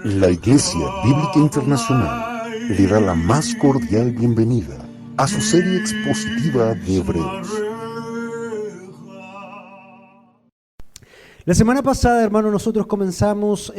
La Iglesia Bíblica Internacional le da la más cordial bienvenida a su serie expositiva de Hebreos. La semana pasada, hermano, nosotros comenzamos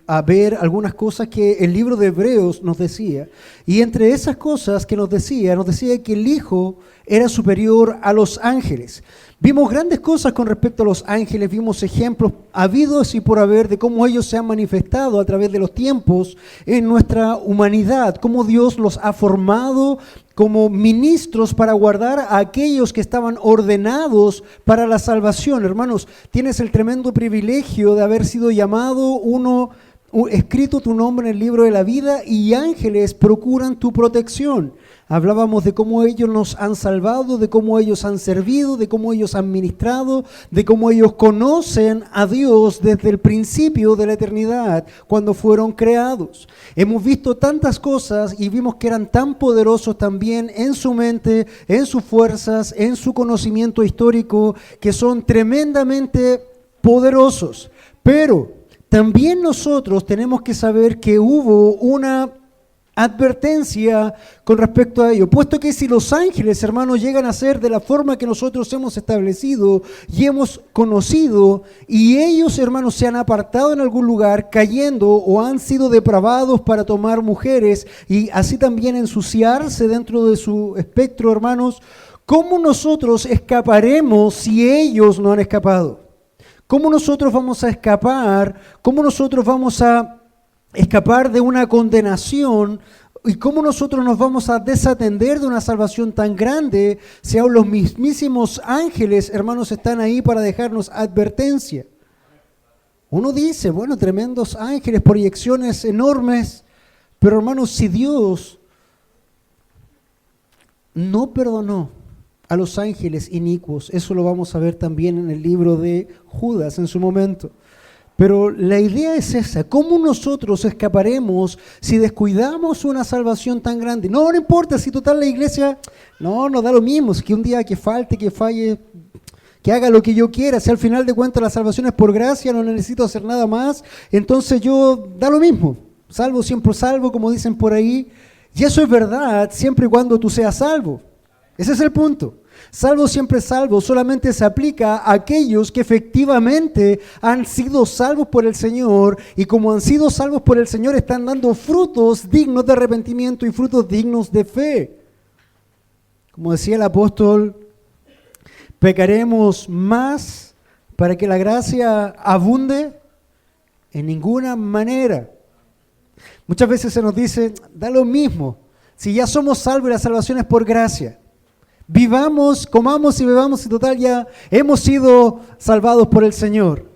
a ver algunas cosas que el libro de Hebreos nos decía. Y entre esas cosas que nos decía que el Hijo era superior a los ángeles. Vimos grandes cosas con respecto a los ángeles, vimos ejemplos habidos y por haber de cómo ellos se han manifestado a través de los tiempos en nuestra humanidad, cómo Dios los ha formado como ministros para guardar a aquellos que estaban ordenados para la salvación. Hermanos, tienes el tremendo privilegio de haber sido llamado escrito tu nombre en el libro de la vida y ángeles procuran tu protección. Hablábamos de cómo ellos nos han salvado, de cómo ellos han servido, de cómo ellos han ministrado, de cómo ellos conocen a Dios desde el principio de la eternidad, cuando fueron creados. Hemos visto tantas cosas y vimos que eran tan poderosos también en su mente, en sus fuerzas, en su conocimiento histórico, que son tremendamente poderosos. Pero también nosotros tenemos que saber que hubo una advertencia con respecto a ello, puesto que si los ángeles, hermanos, llegan a ser de la forma que nosotros hemos establecido y hemos conocido, y ellos, hermanos, se han apartado en algún lugar cayendo o han sido depravados para tomar mujeres y así también ensuciarse dentro de su espectro, hermanos, ¿cómo nosotros escaparemos si ellos no han escapado? ¿Cómo nosotros vamos a escapar? ¿Cómo nosotros vamos a escapar de una condenación? ¿Y cómo nosotros nos vamos a desatender de una salvación tan grande si aún los mismísimos ángeles, hermanos, están ahí para dejarnos advertencia? Uno dice, bueno, tremendos ángeles, proyecciones enormes, pero hermanos, si Dios no perdonó a los ángeles inicuos, eso lo vamos a ver también en el libro de Judas en su momento. Pero la idea es esa, ¿cómo nosotros escaparemos si descuidamos una salvación tan grande? No importa si total la iglesia, no da lo mismo, si que un día que falte, que falle, que haga lo que yo quiera, si al final de cuentas la salvación es por gracia, no necesito hacer nada más, entonces yo da lo mismo, salvo siempre salvo, como dicen por ahí, y eso es verdad siempre y cuando tú seas salvo, ese es el punto. Salvo siempre salvo, solamente se aplica a aquellos que efectivamente han sido salvos por el Señor y como han sido salvos por el Señor están dando frutos dignos de arrepentimiento y frutos dignos de fe. Como decía el apóstol, ¿pecaremos más para que la gracia abunde? En ninguna manera. Muchas veces se nos dice, da lo mismo, si ya somos salvos y la salvación es por gracia. Vivamos, comamos y bebamos y total ya hemos sido salvados por el Señor.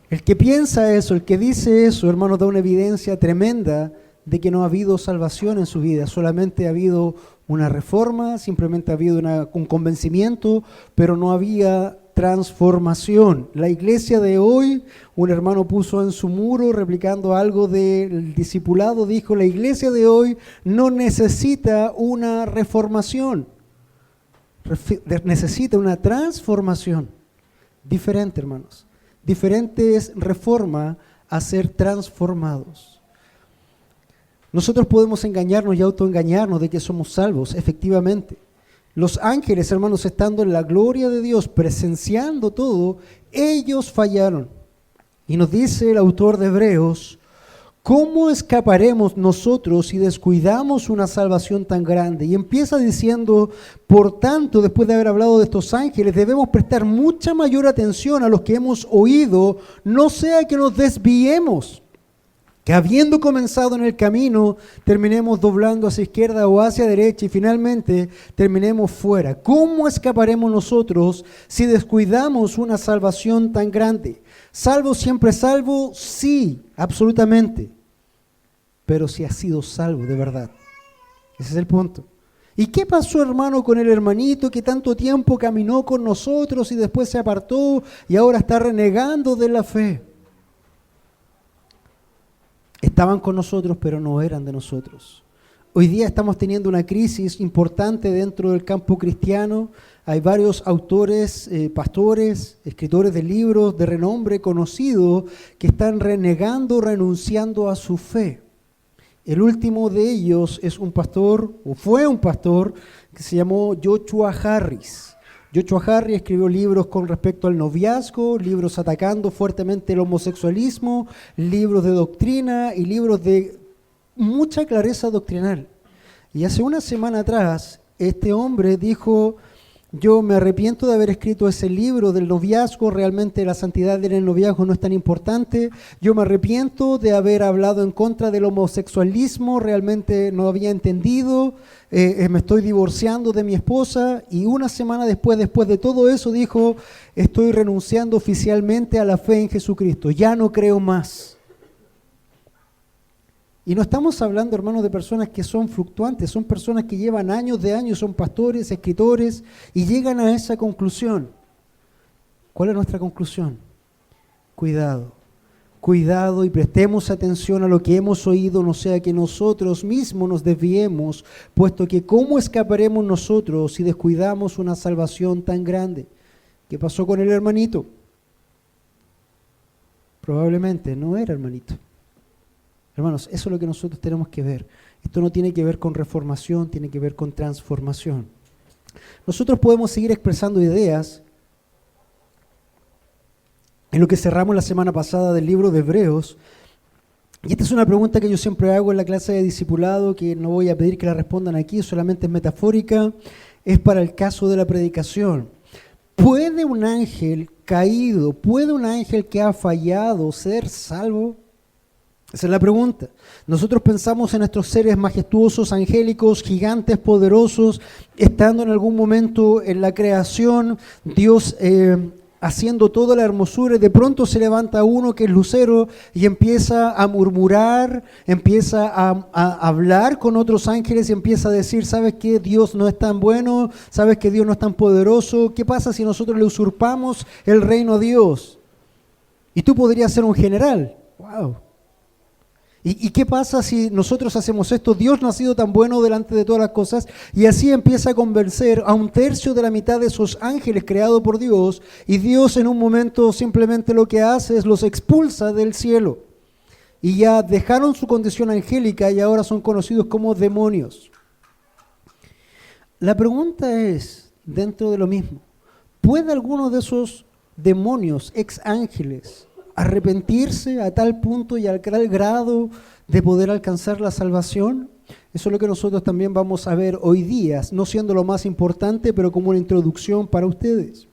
El que piensa eso, el que dice eso, hermano, da una evidencia tremenda de que no ha habido salvación en su vida. Solamente ha habido una reforma, simplemente ha habido un convencimiento, pero no había transformación. La iglesia de hoy, un hermano puso en su muro, replicando algo del discipulado, dijo, la iglesia de hoy no necesita una reformación. Necesita una transformación diferente, hermanos. Diferente es reforma a ser transformados. Nosotros podemos engañarnos y autoengañarnos de que somos salvos, efectivamente. Los ángeles, hermanos, estando en la gloria de Dios, presenciando todo, ellos fallaron. Y nos dice el autor de Hebreos, ¿cómo escaparemos nosotros si descuidamos una salvación tan grande? Y empieza diciendo, por tanto, después de haber hablado de estos ángeles, debemos prestar mucha mayor atención a los que hemos oído, no sea que nos desviemos, que habiendo comenzado en el camino, terminemos doblando hacia izquierda o hacia derecha y finalmente terminemos fuera. ¿Cómo escaparemos nosotros si descuidamos una salvación tan grande? ¿Salvo siempre salvo? Sí, absolutamente. Pero si has sido salvo de verdad. Ese es el punto. ¿Y qué pasó, hermano, con el hermanito que tanto tiempo caminó con nosotros y después se apartó y ahora está renegando de la fe? Estaban con nosotros, pero no eran de nosotros. Hoy día estamos teniendo una crisis importante dentro del campo cristiano. Hay varios autores, pastores, escritores de libros de renombre conocido que están renegando, renunciando a su fe. El último de ellos es un pastor, o fue un pastor, que se llamó Joshua Harris. Joshua Harris escribió libros con respecto al noviazgo, libros atacando fuertemente el homosexualismo, libros de doctrina y libros de mucha clareza doctrinal. Y hace una semana atrás, este hombre dijo: yo me arrepiento de haber escrito ese libro del noviazgo, realmente la santidad en el noviazgo no es tan importante. Yo me arrepiento de haber hablado en contra del homosexualismo, realmente no había entendido, me estoy divorciando de mi esposa. Y una semana después de todo eso, dijo: estoy renunciando oficialmente a la fe en Jesucristo, ya no creo más. Y no estamos hablando, hermanos, de personas que son fluctuantes, son personas que llevan años de años, son pastores, escritores, y llegan a esa conclusión. ¿Cuál es nuestra conclusión? Cuidado, cuidado y prestemos atención a lo que hemos oído, no sea que nosotros mismos nos desviemos, puesto que ¿cómo escaparemos nosotros si descuidamos una salvación tan grande? ¿Qué pasó con el hermanito? Probablemente no era hermanito. Hermanos, eso es lo que nosotros tenemos que ver. Esto no tiene que ver con reformación, tiene que ver con transformación. Nosotros podemos seguir expresando ideas en lo que cerramos la semana pasada del libro de Hebreos. Y esta es una pregunta que yo siempre hago en la clase de discipulado, que no voy a pedir que la respondan aquí, solamente es metafórica, es para el caso de la predicación. ¿Puede un ángel caído, puede un ángel que ha fallado ser salvo? Esa es la pregunta. Nosotros pensamos en nuestros seres majestuosos, angélicos, gigantes, poderosos, estando en algún momento en la creación, Dios haciendo toda la hermosura, y de pronto se levanta uno que es lucero y empieza a murmurar, empieza a hablar con otros ángeles y empieza a decir: ¿sabes qué? Dios no es tan bueno, ¿sabes que Dios no es tan poderoso? ¿Qué pasa si nosotros le usurpamos el reino a Dios? Y tú podrías ser un general. ¡Wow! ¿Y qué pasa si nosotros hacemos esto? Dios no ha sido tan bueno delante de todas las cosas, y así empieza a convencer a un tercio de la mitad de esos ángeles creados por Dios, y Dios en un momento simplemente lo que hace es los expulsa del cielo. Y ya dejaron su condición angélica y ahora son conocidos como demonios. La pregunta es, dentro de lo mismo, ¿puede alguno de esos demonios, ex ángeles, arrepentirse a tal punto y al tal grado de poder alcanzar la salvación? Eso es lo que nosotros también vamos a ver hoy día, no siendo lo más importante, pero como una introducción para ustedes.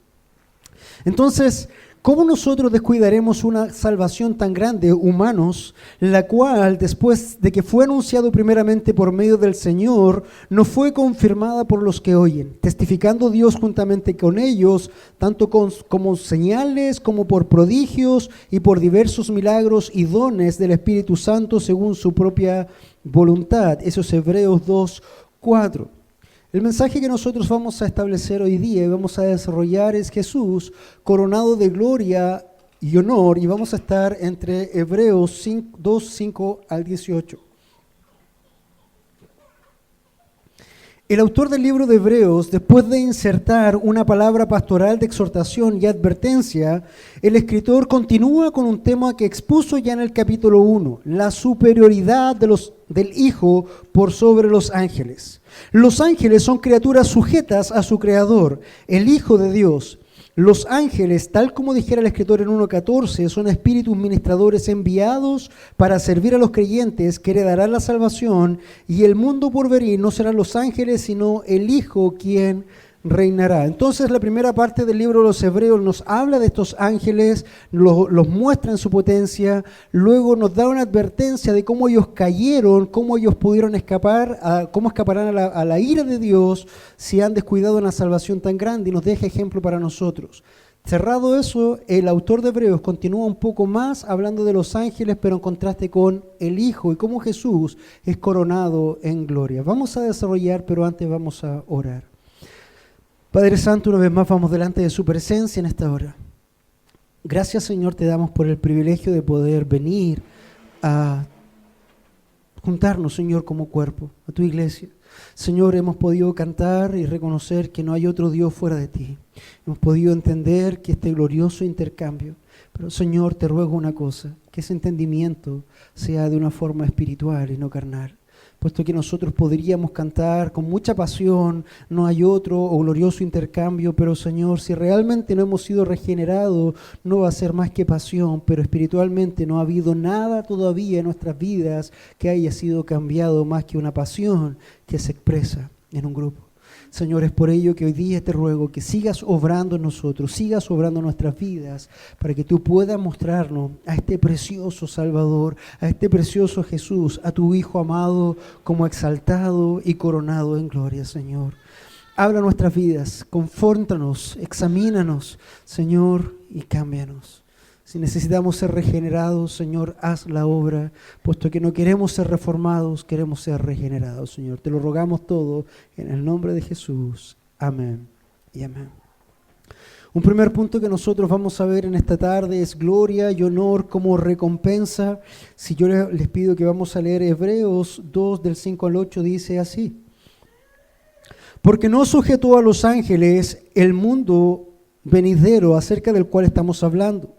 Entonces, ¿cómo nosotros descuidaremos una salvación tan grande, humanos, la cual, después de que fue anunciado primeramente por medio del Señor, no fue confirmada por los que oyen, testificando Dios juntamente con ellos, tanto como señales, como por prodigios y por diversos milagros y dones del Espíritu Santo según su propia voluntad? Eso es Hebreos 2:4. El mensaje que nosotros vamos a establecer hoy día y vamos a desarrollar es Jesús coronado de gloria y honor, y vamos a estar entre Hebreos 2:5 al 18. El autor del libro de Hebreos, después de insertar una palabra pastoral de exhortación y advertencia, el escritor continúa con un tema que expuso ya en el capítulo 1, la superioridad del Hijo por sobre los ángeles. Los ángeles son criaturas sujetas a su Creador, el Hijo de Dios. Los ángeles, tal como dijera el escritor en 1:14, son espíritus ministradores enviados para servir a los creyentes que heredarán la salvación, y el mundo por venir no serán los ángeles, sino el Hijo quien reinará. Entonces la primera parte del libro de los Hebreos nos habla de estos ángeles, los muestra en su potencia, luego nos da una advertencia de cómo ellos cayeron, cómo ellos pudieron escapar, cómo escaparán a la ira de Dios si han descuidado una salvación tan grande, y nos deja ejemplo para nosotros. Cerrado eso, el autor de Hebreos continúa un poco más hablando de los ángeles, pero en contraste con el Hijo y cómo Jesús es coronado en gloria. Vamos a desarrollar, pero antes vamos a orar. Padre Santo, una vez más vamos delante de su presencia en esta hora. Gracias, Señor, te damos por el privilegio de poder venir a juntarnos, Señor, como cuerpo, a tu iglesia. Señor, hemos podido cantar y reconocer que no hay otro Dios fuera de ti. Hemos podido entender que este glorioso intercambio. Pero, Señor, te ruego una cosa, que ese entendimiento sea de una forma espiritual y no carnal. Puesto que nosotros podríamos cantar con mucha pasión, no hay otro o glorioso intercambio, pero Señor, si realmente no hemos sido regenerados, no va a ser más que pasión, pero espiritualmente no ha habido nada todavía en nuestras vidas que haya sido cambiado más que una pasión que se expresa en un grupo. Señor, es por ello que hoy día te ruego que sigas obrando en nosotros, sigas obrando en nuestras vidas, para que tú puedas mostrarnos a este precioso Salvador, a este precioso Jesús, a tu Hijo amado, como exaltado y coronado en gloria, Señor. Habla nuestras vidas, confórtanos, examínanos, Señor, y cámbianos. Si necesitamos ser regenerados, Señor, haz la obra, puesto que no queremos ser reformados, queremos ser regenerados, Señor. Te lo rogamos todo en el nombre de Jesús. Amén y amén. Un primer punto que nosotros vamos a ver en esta tarde es gloria y honor como recompensa. Si yo les pido que vamos a leer Hebreos 2 del 5 al 8, dice así. Porque no sujetó a los ángeles el mundo venidero acerca del cual estamos hablando.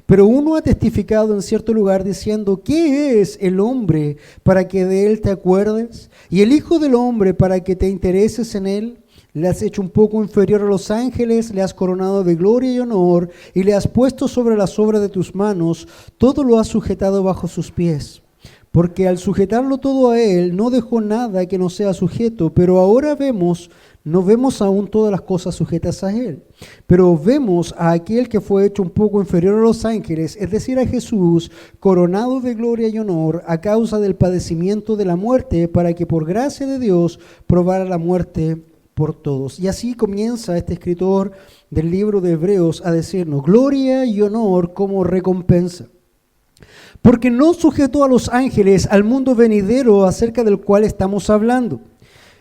Pero uno ha testificado en cierto lugar diciendo, ¿qué es el hombre para que de él te acuerdes? Y el Hijo del hombre para que te intereses en él. Le has hecho un poco inferior a los ángeles, le has coronado de gloria y honor, y le has puesto sobre las obras de tus manos, todo lo has sujetado bajo sus pies. Porque al sujetarlo todo a él, no dejó nada que no sea sujeto, pero ahora no vemos aún todas las cosas sujetas a él, pero vemos a aquel que fue hecho un poco inferior a los ángeles, es decir, a Jesús, coronado de gloria y honor a causa del padecimiento de la muerte, para que por gracia de Dios probara la muerte por todos. Y así comienza este escritor del libro de Hebreos a decirnos, gloria y honor como recompensa. Porque no sujetó a los ángeles al mundo venidero acerca del cual estamos hablando.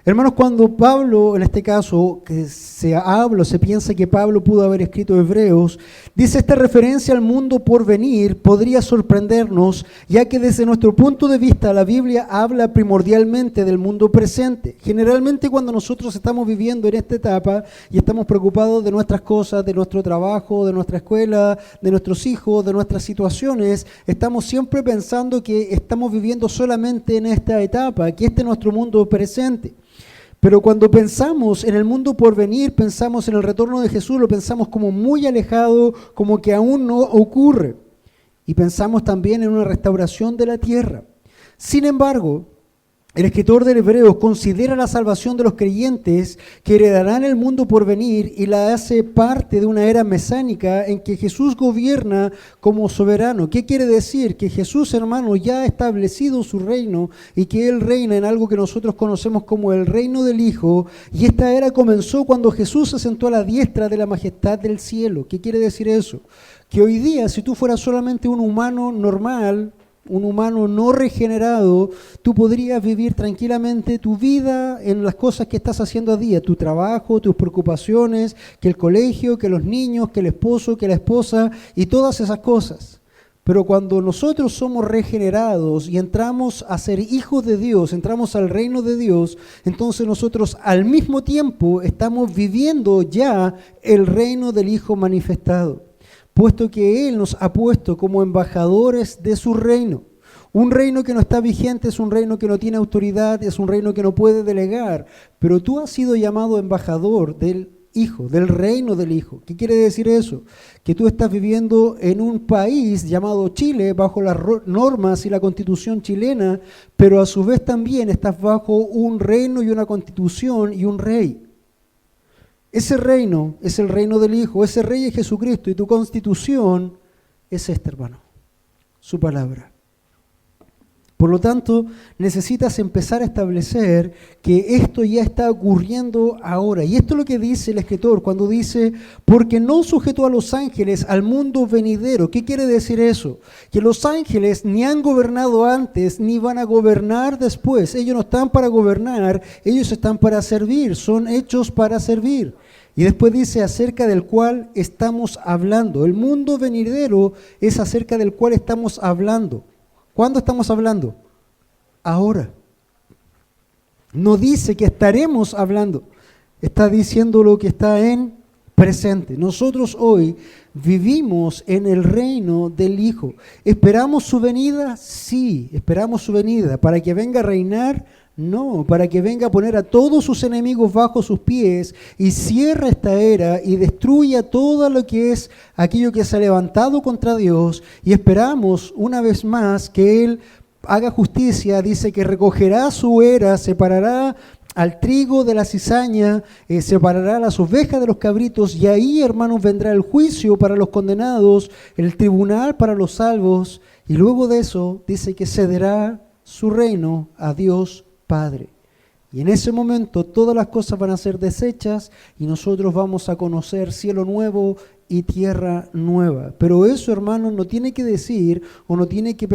Hermanos, cuando Pablo, en este caso, que se piensa que Pablo pudo haber escrito Hebreos, dice esta referencia al mundo por venir, podría sorprendernos, ya que desde nuestro punto de vista la Biblia habla primordialmente del mundo presente. Generalmente cuando nosotros estamos viviendo en esta etapa y estamos preocupados de nuestras cosas, de nuestro trabajo, de nuestra escuela, de nuestros hijos, de nuestras situaciones, estamos siempre pensando que estamos viviendo solamente en esta etapa, que este es nuestro mundo presente. Pero cuando pensamos en el mundo por venir, pensamos en el retorno de Jesús, lo pensamos como muy alejado, como que aún no ocurre. Y pensamos también en una restauración de la tierra. Sin embargo, el escritor del Hebreos considera la salvación de los creyentes que heredarán el mundo por venir y la hace parte de una era mesánica en que Jesús gobierna como soberano. ¿Qué quiere decir? Que Jesús, hermano, ya ha establecido su reino y que Él reina en algo que nosotros conocemos como el reino del Hijo, y esta era comenzó cuando Jesús se sentó a la diestra de la majestad del cielo. ¿Qué quiere decir eso? Que hoy día, si tú fueras solamente un humano normal, un humano no regenerado, tú podrías vivir tranquilamente tu vida en las cosas que estás haciendo a día, tu trabajo, tus preocupaciones, que el colegio, que los niños, que el esposo, que la esposa y todas esas cosas. Pero cuando nosotros somos regenerados y entramos a ser hijos de Dios, entramos al reino de Dios, entonces nosotros al mismo tiempo estamos viviendo ya el reino del Hijo manifestado, puesto que Él nos ha puesto como embajadores de su reino. Un reino que no está vigente es un reino que no tiene autoridad, es un reino que no puede delegar, pero tú has sido llamado embajador del Hijo, del reino del Hijo. ¿Qué quiere decir eso? Que tú estás viviendo en un país llamado Chile, bajo las normas y la constitución chilena, pero a su vez también estás bajo un reino y una constitución y un rey. Ese reino es el reino del Hijo, ese rey es Jesucristo, y tu constitución es esta, hermano, su palabra. Por lo tanto, necesitas empezar a establecer que esto ya está ocurriendo ahora. Y esto es lo que dice el escritor cuando dice, porque no sujetó a los ángeles al mundo venidero. ¿Qué quiere decir eso? Que los ángeles ni han gobernado antes, ni van a gobernar después. Ellos no están para gobernar, ellos están para servir, son hechos para servir. Y después dice acerca del cual estamos hablando. El mundo venidero es acerca del cual estamos hablando. ¿Cuándo estamos hablando? ahora. No dice que estaremos hablando, está diciendo lo que está en presente. Nosotros hoy vivimos en el reino del Hijo. ¿Esperamos su venida? Sí, esperamos su venida. ¿Para que venga a reinar? No, para que venga a poner a todos sus enemigos bajo sus pies y cierre esta era y destruya todo lo que es aquello que se ha levantado contra Dios. Y esperamos una vez más que Él haga justicia. Dice que recogerá su era, separará al trigo de la cizaña, separará las ovejas de los cabritos, y ahí, hermanos, vendrá el juicio para los condenados, el tribunal para los salvos, y luego de eso dice que cederá su reino a Dios Padre. Y en ese momento todas las cosas van a ser deshechas y nosotros vamos a conocer cielo nuevo y tierra nueva. Pero eso, hermanos, no tiene que decir o no tiene que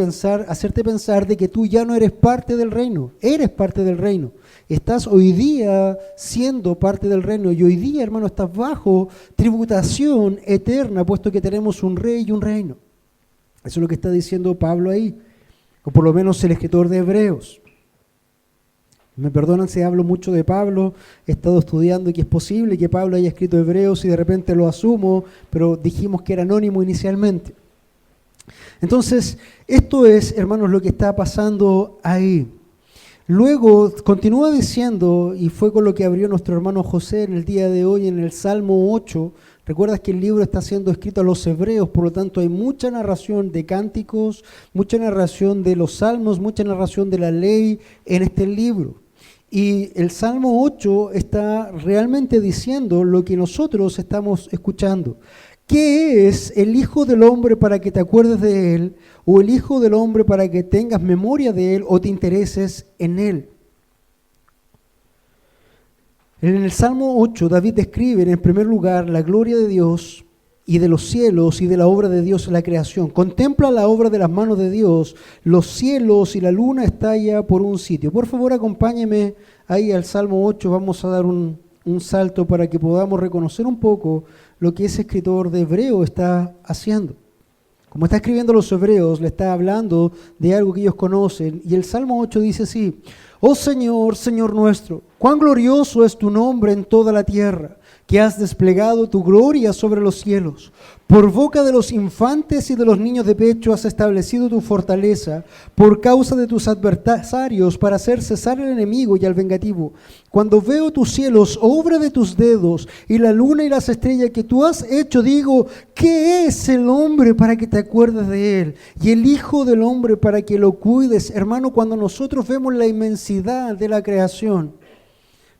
hacerte pensar de que tú ya no eres parte del reino. Eres parte del reino. Estás hoy día siendo parte del reino y hoy día, hermano, estás bajo tributación eterna, puesto que tenemos un rey y un reino. Eso es lo que está diciendo Pablo ahí, o por lo menos el escritor de Hebreos. Me perdonan si hablo mucho de Pablo, he estado estudiando y que es posible que Pablo haya escrito Hebreos y de repente lo asumo, pero dijimos que era anónimo inicialmente. Entonces, esto es, hermanos, lo que está pasando ahí. Luego continúa diciendo, y fue con lo que abrió nuestro hermano José en el día de hoy en el Salmo 8, recuerdas que el libro está siendo escrito a los hebreos, por lo tanto hay mucha narración de cánticos, mucha narración de los salmos, mucha narración de la ley en este libro. Y el Salmo 8 está realmente diciendo lo que nosotros estamos escuchando. ¿Qué es el Hijo del Hombre para que te acuerdes de Él? ¿O el Hijo del Hombre para que tengas memoria de Él o te intereses en Él? En el Salmo 8, David describe en primer lugar la gloria de Dios y de los cielos y de la obra de Dios en la creación. Contempla la obra de las manos de Dios. Los cielos y la luna estalla por un sitio. Por favor, acompáñeme ahí al Salmo 8. Vamos a dar un salto para que podamos reconocer un poco lo que ese escritor de Hebreo está haciendo. Como está escribiendo los hebreos, le está hablando de algo que ellos conocen. Y el Salmo 8 dice así: Oh Señor, Señor nuestro, cuán glorioso es tu nombre en toda la tierra, que has desplegado tu gloria sobre los cielos. Por boca de los infantes y de los niños de pecho has establecido tu fortaleza, por causa de tus adversarios, para hacer cesar al enemigo y al vengativo. Cuando veo tus cielos, obra de tus dedos, y la luna y las estrellas que tú has hecho, digo, ¿qué es el hombre para que te acuerdes de él? Y el Hijo del Hombre para que lo cuides. Hermano, cuando nosotros vemos la inmensidad de la creación,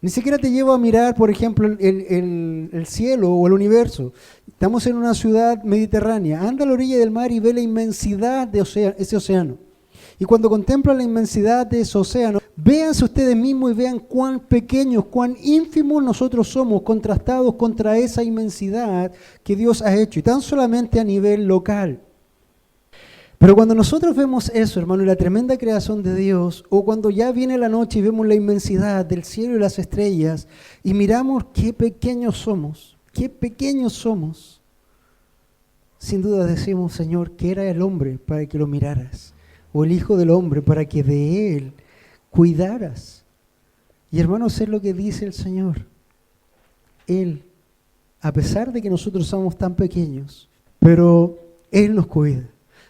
ni siquiera te llevo a mirar, por ejemplo, el cielo o el universo. Estamos en una ciudad mediterránea. Anda a la orilla del mar y ve la inmensidad de ese océano. Y cuando contemplan la inmensidad de ese océano, véanse ustedes mismos y vean cuán pequeños, cuán ínfimos nosotros somos contrastados contra esa inmensidad que Dios ha hecho. Y tan solamente a nivel local. Pero cuando nosotros vemos eso, hermano, la tremenda creación de Dios, o cuando ya viene la noche y vemos la inmensidad del cielo y las estrellas, y miramos qué pequeños somos, sin duda decimos, Señor, que era el hombre para que lo miraras, o el Hijo del Hombre para que de Él cuidaras. Y hermanos, es lo que dice el Señor. Él, a pesar de que nosotros somos tan pequeños, pero Él nos cuida.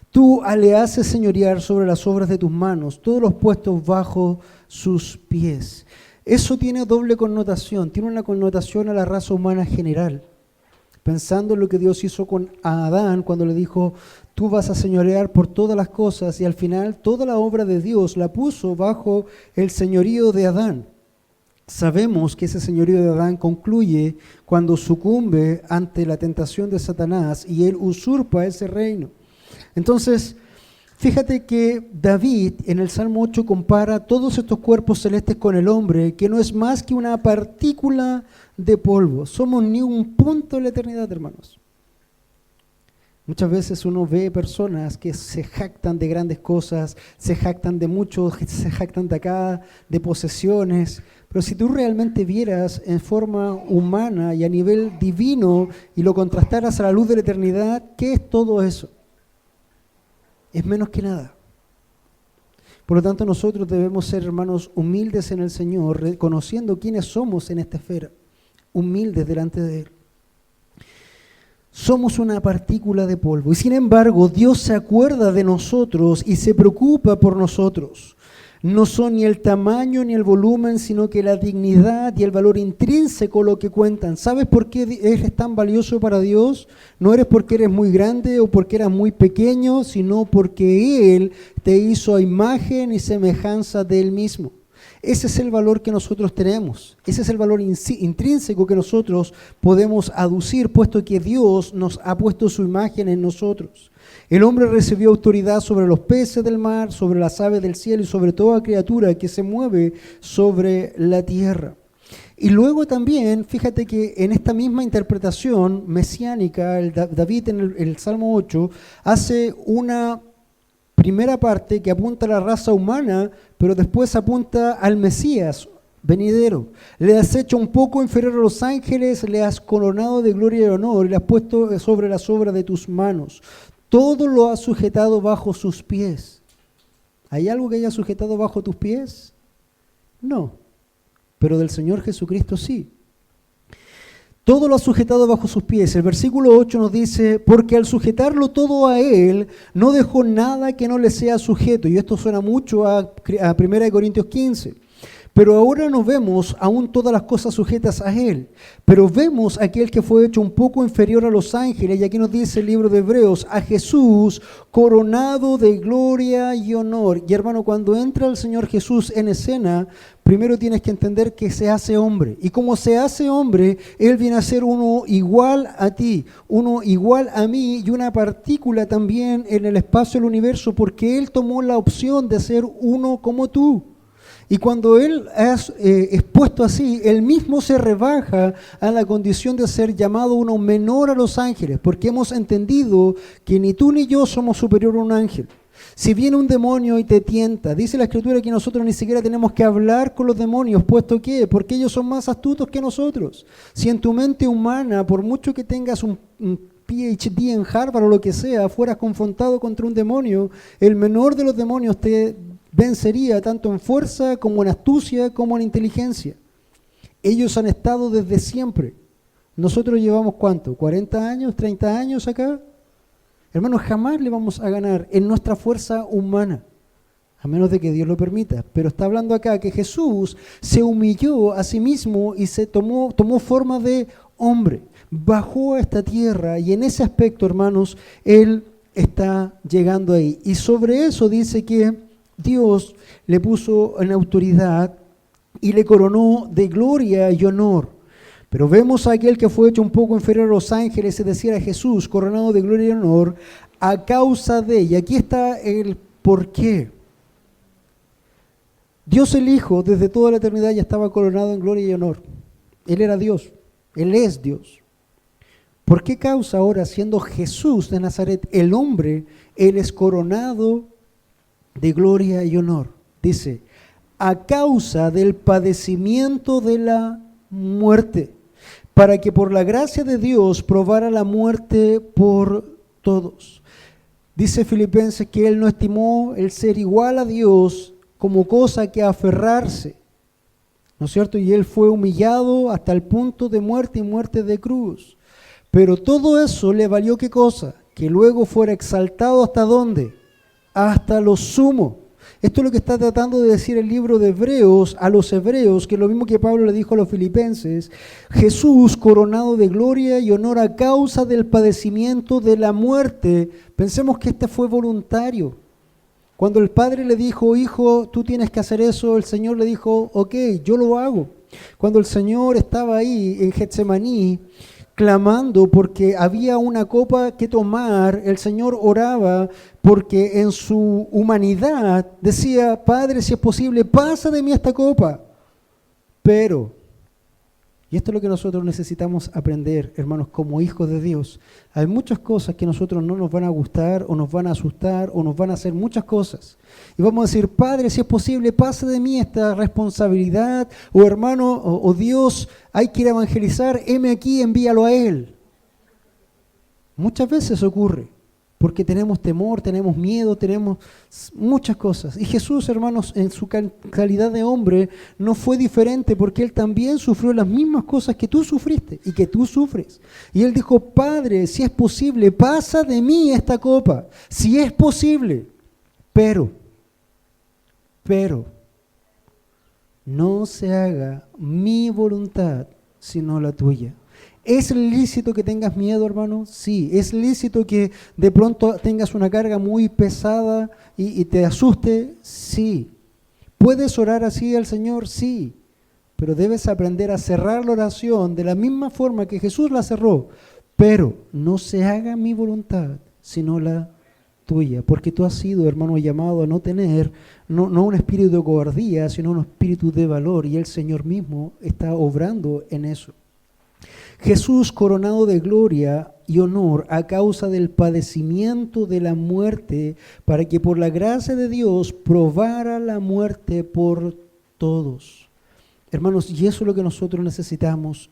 Tú le haces señorear sobre las obras de tus manos, todos los puestos bajo sus pies. Eso tiene doble connotación, tiene una connotación a la raza humana general. Pensando en lo que Dios hizo con Adán cuando le dijo, tú vas a señorear por todas las cosas, y al final toda la obra de Dios la puso bajo el señorío de Adán. Sabemos que ese señorío de Adán concluye cuando sucumbe ante la tentación de Satanás y él usurpa ese reino. Entonces, fíjate que David en el Salmo 8 compara todos estos cuerpos celestes con el hombre, que no es más que una partícula de polvo. Somos ni un punto de la eternidad, hermanos. Muchas veces uno ve personas que se jactan de grandes cosas, se jactan de mucho, se jactan de acá, de posesiones. Pero si tú realmente vieras en forma humana y a nivel divino y lo contrastaras a la luz de la eternidad, ¿qué es todo eso? Es menos que nada. Por lo tanto, nosotros debemos ser, hermanos, humildes en el Señor, reconociendo quiénes somos en esta esfera, humildes delante de Él. Somos una partícula de polvo y sin embargo Dios se acuerda de nosotros y se preocupa por nosotros. No son ni el tamaño ni el volumen, sino que la dignidad y el valor intrínseco lo que cuentan. ¿Sabes por qué eres tan valioso para Dios? No eres porque eres muy grande o porque eras muy pequeño, sino porque Él te hizo a imagen y semejanza de Él mismo. Ese es el valor que nosotros tenemos. Ese es el valor intrínseco que nosotros podemos aducir, puesto que Dios nos ha puesto su imagen en nosotros. El hombre recibió autoridad sobre los peces del mar, sobre las aves del cielo y sobre toda criatura que se mueve sobre la tierra. Y luego también, fíjate que en esta misma interpretación mesiánica, David en el Salmo 8 hace una primera parte que apunta a la raza humana, pero después apunta al Mesías venidero. Le has hecho un poco inferior a los ángeles, le has coronado de gloria y honor y le has puesto sobre las obras de tus manos. Todo lo has sujetado bajo sus pies. ¿Hay algo que haya sujetado bajo tus pies? No, pero del Señor Jesucristo sí. Todo lo ha sujetado bajo sus pies. El versículo 8 nos dice, porque al sujetarlo todo a Él, no dejó nada que no le sea sujeto. Y esto suena mucho a 1 Corintios 15. Pero ahora no vemos aún todas las cosas sujetas a Él, pero vemos a aquel que fue hecho un poco inferior a los ángeles, y aquí nos dice el libro de Hebreos, a Jesús coronado de gloria y honor. Y hermano, cuando entra el Señor Jesús en escena, primero tienes que entender que se hace hombre, y como se hace hombre, Él viene a ser uno igual a ti, uno igual a mí, y una partícula también en el espacio del universo, porque Él tomó la opción de ser uno como tú. Y cuando Él es expuesto así, Él mismo se rebaja a la condición de ser llamado uno menor a los ángeles, porque hemos entendido que ni tú ni yo somos superior a un ángel. Si viene un demonio y te tienta, dice la Escritura que nosotros ni siquiera tenemos que hablar con los demonios, ¿puesto qué? Porque ellos son más astutos que nosotros. Si en tu mente humana, por mucho que tengas un PhD en Harvard o lo que sea, fueras confrontado contra un demonio, el menor de los demonios te vencería tanto en fuerza como en astucia como en inteligencia. Ellos han estado desde siempre. Nosotros llevamos ¿cuánto? ¿40 años? ¿30 años acá? Hermanos, jamás le vamos a ganar en nuestra fuerza humana, a menos de que Dios lo permita. Pero está hablando acá que Jesús se humilló a sí mismo y se tomó forma de hombre. Bajó a esta tierra y en ese aspecto, hermanos, Él está llegando ahí. Y sobre eso dice que Dios le puso en autoridad y le coronó de gloria y honor. Pero vemos a aquel que fue hecho un poco inferior a los ángeles, es decir, a Jesús, coronado de gloria y honor, a causa de, y aquí está el por qué. Dios el Hijo, desde toda la eternidad ya estaba coronado en gloria y honor. Él era Dios, Él es Dios. ¿Por qué causa ahora, siendo Jesús de Nazaret el hombre, Él es coronado de gloria y honor? Dice, a causa del padecimiento de la muerte, para que por la gracia de Dios probara la muerte por todos. Dice Filipenses que Él no estimó el ser igual a Dios como cosa que aferrarse, ¿no es cierto? Y Él fue humillado hasta el punto de muerte y muerte de cruz. Pero todo eso le valió ¿qué cosa? Que luego fuera exaltado ¿hasta dónde? Hasta lo sumo. Esto es lo que está tratando de decir el libro de Hebreos a los hebreos, que es lo mismo que Pablo le dijo a los filipenses. Jesús coronado de gloria y honor a causa del padecimiento de la muerte. Pensemos que este fue voluntario. Cuando el Padre le dijo, hijo, tú tienes que hacer eso, el Señor le dijo, ok, yo lo hago. Cuando el Señor estaba ahí en Getsemaní, clamando porque había una copa que tomar, el Señor oraba porque en su humanidad decía, Padre, si es posible, pasa de mí esta copa. Pero, y esto es lo que nosotros necesitamos aprender, hermanos, como hijos de Dios. Hay muchas cosas que a nosotros no nos van a gustar o nos van a asustar o nos van a hacer muchas cosas. Y vamos a decir, Padre, si es posible, pasa de mí esta responsabilidad. O hermano, o Dios, hay que ir a evangelizar, heme aquí, envíalo a Él. Muchas veces ocurre. porque tenemos temor, tenemos miedo, tenemos muchas cosas. Y Jesús, hermanos, en su calidad de hombre, no fue diferente, porque Él también sufrió las mismas cosas que tú sufriste y que tú sufres. Y Él dijo: Padre, si es posible, pasa de mí esta copa, si es posible, pero, no se haga mi voluntad, sino la tuya. ¿Es lícito que tengas miedo, hermano? Sí. ¿Es lícito que de pronto tengas una carga muy pesada y te asuste? Sí. ¿Puedes orar así al Señor? Sí. Pero debes aprender a cerrar la oración de la misma forma que Jesús la cerró. Pero no se haga mi voluntad, sino la tuya. Porque tú has sido, hermano, llamado a no tener, no un espíritu de cobardía, sino un espíritu de valor. Y el Señor mismo está obrando en eso. Jesús, coronado de gloria y honor a causa del padecimiento de la muerte, para que por la gracia de Dios probara la muerte por todos. Hermanos, y eso es lo que nosotros necesitamos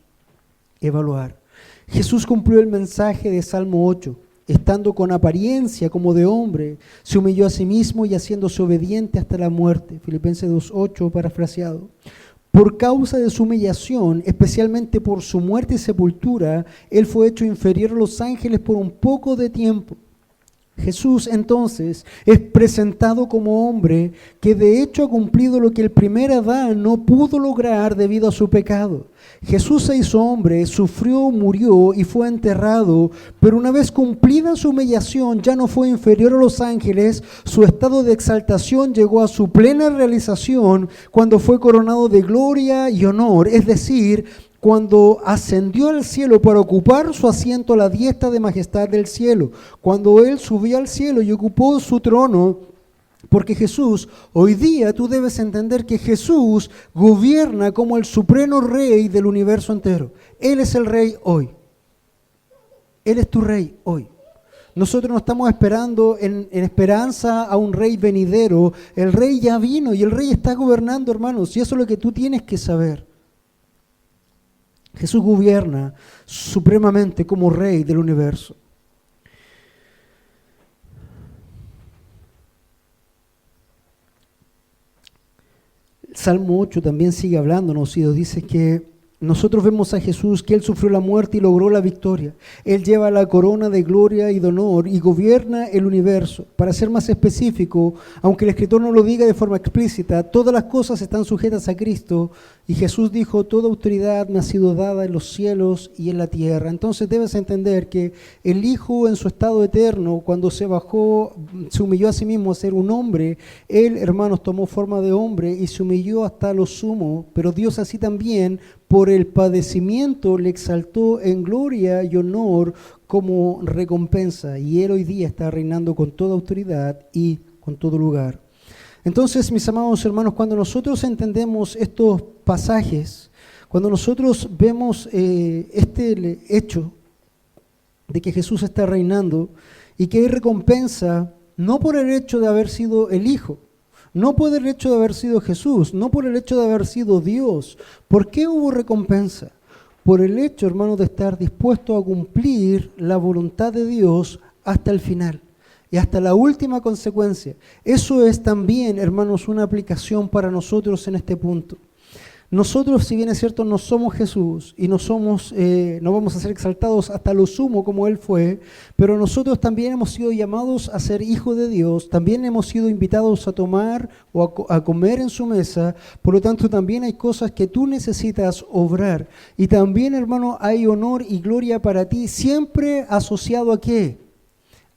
evaluar. Jesús cumplió el mensaje de Salmo 8. Estando con apariencia como de hombre, se humilló a sí mismo y haciéndose obediente hasta la muerte. Filipenses 2:8, parafraseado. Por causa de su humillación, especialmente por su muerte y sepultura, Él fue hecho inferior a los ángeles por un poco de tiempo. Jesús entonces es presentado como hombre que de hecho ha cumplido lo que el primer Adán no pudo lograr debido a su pecado. Jesús se hizo hombre, sufrió, murió y fue enterrado, pero una vez cumplida su humillación ya no fue inferior a los ángeles. Su estado de exaltación llegó a su plena realización cuando fue coronado de gloria y honor, es decir, cuando ascendió al cielo para ocupar su asiento a la diestra de majestad del cielo, cuando Él subió al cielo y ocupó su trono. Porque Jesús, hoy día tú debes entender que Jesús gobierna como el supremo rey del universo entero. Él es el rey hoy. Él es tu rey hoy. Nosotros no estamos esperando en esperanza a un rey venidero. El rey ya vino y el rey está gobernando, hermanos. Y eso es lo que tú tienes que saber. Jesús gobierna supremamente como rey del universo. El Salmo 8 también sigue hablándonos y nos dice que nosotros vemos a Jesús, que Él sufrió la muerte y logró la victoria. Él lleva la corona de gloria y de honor y gobierna el universo. Para ser más específico, aunque el escritor no lo diga de forma explícita, todas las cosas están sujetas a Cristo. Y Jesús dijo: toda autoridad me ha sido dada en los cielos y en la tierra. Entonces debes entender que el Hijo en su estado eterno, cuando se bajó, se humilló a sí mismo a ser un hombre. Él, hermanos, tomó forma de hombre y se humilló hasta lo sumo. Pero Dios así también, por el padecimiento, le exaltó en gloria y honor como recompensa. Y Él hoy día está reinando con toda autoridad y con todo lugar. Entonces, mis amados hermanos, cuando nosotros entendemos estos pasajes, cuando nosotros vemos este hecho de que Jesús está reinando y que hay recompensa, no por el hecho de haber sido el Hijo, no por el hecho de haber sido Jesús, no por el hecho de haber sido Dios. ¿Por qué hubo recompensa? Por el hecho, hermanos, de estar dispuesto a cumplir la voluntad de Dios hasta el final. Y hasta la última consecuencia. Eso es también, hermanos, una aplicación para nosotros en este punto. Nosotros, si bien es cierto, no somos Jesús y no vamos a ser exaltados hasta lo sumo como Él fue, pero nosotros también hemos sido llamados a ser hijos de Dios, también hemos sido invitados a tomar o a comer en su mesa. Por lo tanto, también hay cosas que tú necesitas obrar. Y también, hermano, hay honor y gloria para ti, siempre asociado ¿a qué?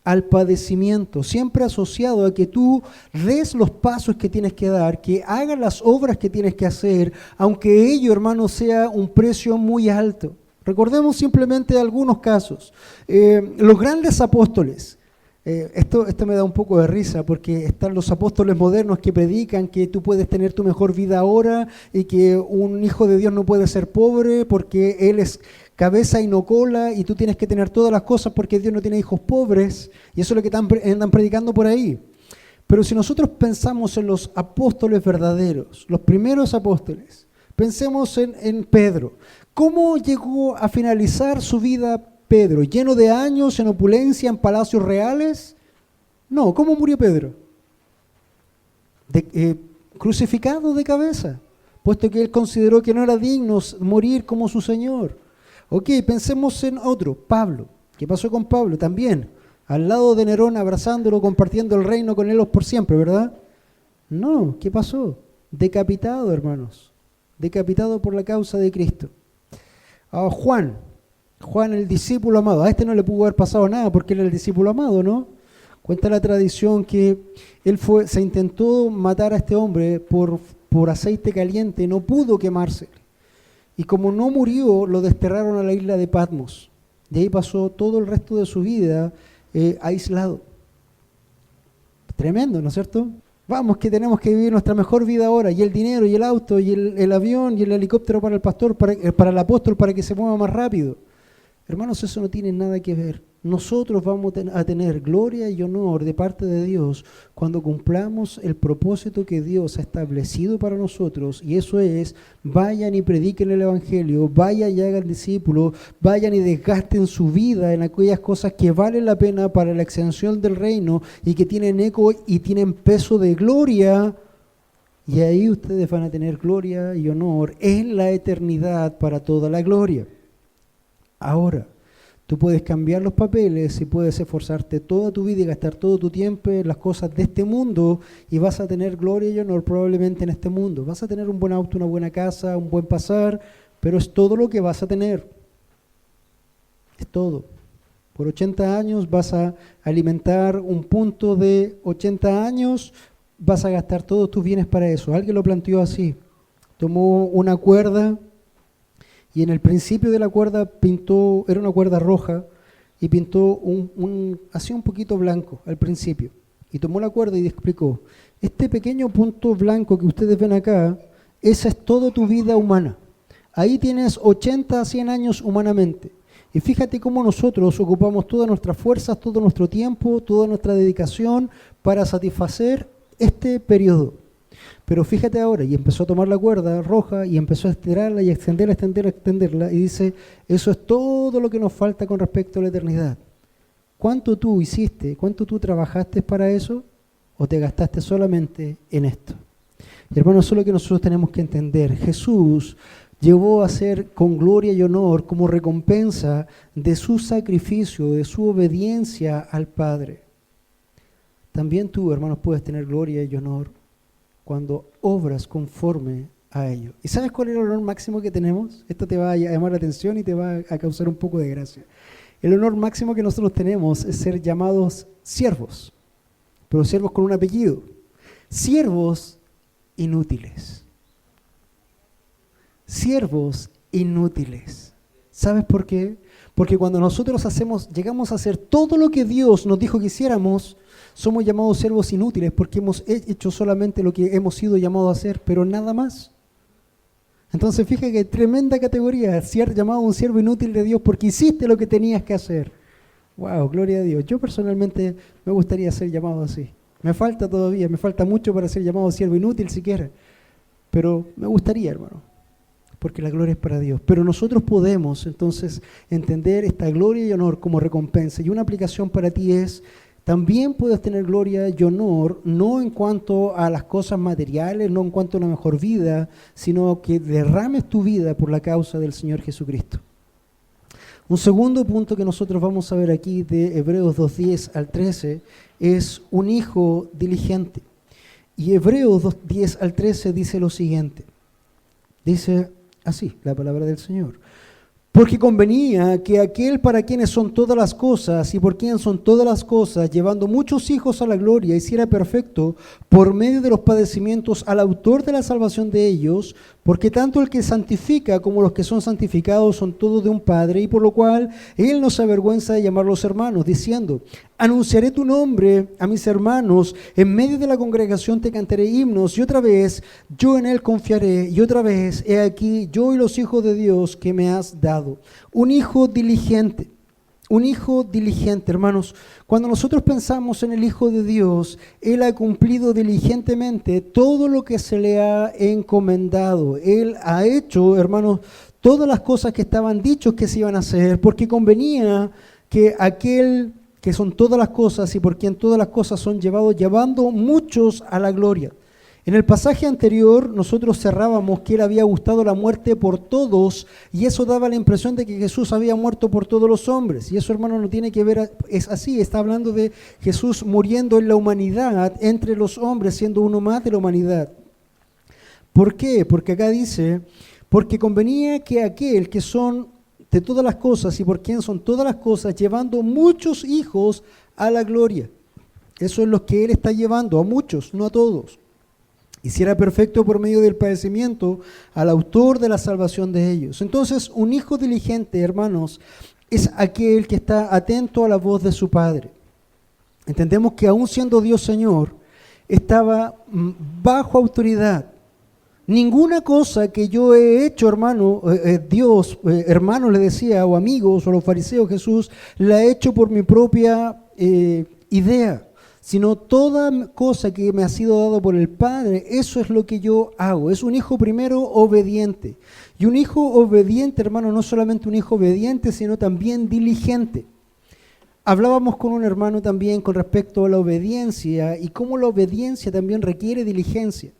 Al padecimiento, siempre asociado a que tú des los pasos que tienes que dar, que hagas las obras que tienes que hacer, aunque ello, hermano, sea un precio muy alto. Recordemos simplemente algunos casos. Los grandes apóstoles, esto me da un poco de risa porque están los apóstoles modernos que predican que tú puedes tener tu mejor vida ahora y que un hijo de Dios no puede ser pobre porque él es cabeza y no cola, y tú tienes que tener todas las cosas porque Dios no tiene hijos pobres, y eso es lo que andan predicando por ahí. Pero si nosotros pensamos en los apóstoles verdaderos, los primeros apóstoles, pensemos en Pedro. ¿Cómo llegó a finalizar su vida Pedro, lleno de años, en opulencia, en palacios reales? No, ¿cómo murió Pedro? Crucificado de cabeza, puesto que él consideró que no era digno morir como su Señor. Ok, pensemos en otro, Pablo. ¿Qué pasó con Pablo? También, al lado de Nerón, abrazándolo, compartiendo el reino con él por siempre, ¿verdad? No, ¿qué pasó? Decapitado, hermanos. Decapitado por la causa de Cristo. Juan el discípulo amado. A este no le pudo haber pasado nada porque era el discípulo amado, ¿no? Cuenta la tradición que se intentó matar a este hombre por aceite caliente, no pudo quemarse. Y como no murió, lo desterraron a la isla de Patmos. De ahí pasó todo el resto de su vida aislado. Tremendo, ¿no es cierto? Vamos, que tenemos que vivir nuestra mejor vida ahora, y el dinero, y el auto, y el avión, y el helicóptero para el pastor, para el apóstol, para que se mueva más rápido. Hermanos, eso no tiene nada que ver. Nosotros vamos a tener gloria y honor de parte de Dios cuando cumplamos el propósito que Dios ha establecido para nosotros, y eso es: vayan y prediquen el Evangelio, vayan y hagan discípulos, vayan y desgasten su vida en aquellas cosas que valen la pena para la extensión del reino y que tienen eco y tienen peso de gloria, y ahí ustedes van a tener gloria y honor en la eternidad para toda la gloria. Ahora, tú puedes cambiar los papeles y puedes esforzarte toda tu vida y gastar todo tu tiempo en las cosas de este mundo, y vas a tener gloria y honor probablemente en este mundo. Vas a tener un buen auto, una buena casa, un buen pasar, pero es todo lo que vas a tener. Es todo. Por 80 años vas a alimentar un punto de 80 años, vas a gastar todos tus bienes para eso. Alguien lo planteó así. Tomó una cuerda, y en el principio de la cuerda pintó, era una cuerda roja, y pintó hacía un poquito blanco al principio. Y tomó la cuerda y explicó: este pequeño punto blanco que ustedes ven acá, esa es toda tu vida humana. Ahí tienes 80 a 100 años humanamente. Y fíjate cómo nosotros ocupamos todas nuestras fuerzas, todo nuestro tiempo, toda nuestra dedicación para satisfacer este periodo. Pero fíjate ahora, y empezó a tomar la cuerda roja y empezó a estirarla y extenderla, y dice: eso es todo lo que nos falta con respecto a la eternidad. ¿Cuánto tú hiciste, cuánto tú trabajaste para eso, o te gastaste solamente en esto? Y hermanos, eso es lo que nosotros tenemos que entender. Jesús llevó a ser con gloria y honor como recompensa de su sacrificio, de su obediencia al Padre. También tú, hermanos, puedes tener gloria y honor cuando obras conforme a ello. ¿Y sabes cuál es el honor máximo que tenemos? Esto te va a llamar la atención y te va a causar un poco de gracia. El honor máximo que nosotros tenemos es ser llamados siervos, pero siervos con un apellido. Siervos inútiles. Siervos inútiles. ¿Sabes por qué? Porque cuando nosotros llegamos a hacer todo lo que Dios nos dijo que hiciéramos, somos llamados siervos inútiles, porque hemos hecho solamente lo que hemos sido llamados a hacer, pero nada más. Entonces fíjate que tremenda categoría, ser llamado un siervo inútil de Dios porque hiciste lo que tenías que hacer. Wow, gloria a Dios. Yo personalmente me gustaría ser llamado así. Me falta todavía, me falta mucho para ser llamado siervo inútil siquiera, pero me gustaría, hermano, porque la gloria es para Dios. Pero nosotros podemos entonces entender esta gloria y honor como recompensa, y una aplicación para ti es: también puedes tener gloria y honor, no en cuanto a las cosas materiales, no en cuanto a una mejor vida, sino que derrames tu vida por la causa del Señor Jesucristo. Un segundo punto que nosotros vamos a ver aquí de Hebreos 2:10 al 13 es un hijo diligente. Y Hebreos 2:10 al 13 dice lo siguiente. Dice así la palabra del Señor: porque convenía que aquel para quienes son todas las cosas y por quien son todas las cosas, llevando muchos hijos a la gloria, hiciera perfecto por medio de los padecimientos al autor de la salvación de ellos, porque tanto el que santifica como los que son santificados son todos de un Padre, y por lo cual él no se avergüenza de llamarlos hermanos, diciendo: anunciaré tu nombre a mis hermanos, en medio de la congregación te cantaré himnos, y otra vez yo en él confiaré, y otra vez he aquí yo y los hijos de Dios que me has dado. Un hijo diligente. Un hijo diligente, hermanos. Cuando nosotros pensamos en el Hijo de Dios, Él ha cumplido diligentemente todo lo que se le ha encomendado. Él ha hecho, hermanos, todas las cosas que estaban dichos que se iban a hacer, porque convenía que aquel que son todas las cosas y por quien todas las cosas son llevando muchos a la gloria. En el pasaje anterior nosotros cerrábamos que él había gustado la muerte por todos y eso daba la impresión de que Jesús había muerto por todos los hombres. Y eso, hermano, no tiene que ver, es así, está hablando de Jesús muriendo en la humanidad, entre los hombres, siendo uno más de la humanidad. ¿Por qué? Porque acá dice, porque convenía que aquel que son de todas las cosas y por quien son todas las cosas, llevando muchos hijos a la gloria. Eso es lo que él está llevando, a muchos, no a todos. Hiciera perfecto por medio del padecimiento al autor de la salvación de ellos. Entonces, un hijo diligente, hermanos, es aquel que está atento a la voz de su padre. Entendemos que aún siendo Dios Señor, estaba bajo autoridad. Ninguna cosa que yo he hecho, hermano, Dios, hermanos le decía, o amigos, o los fariseos, Jesús, la he hecho por mi propia idea, sino toda cosa que me ha sido dado por el Padre, eso es lo que yo hago. Es un hijo primero obediente. Y un hijo obediente, hermano, no solamente un hijo obediente, sino también diligente. Hablábamos con un hermano también con respecto a la obediencia y cómo la obediencia también requiere diligencia,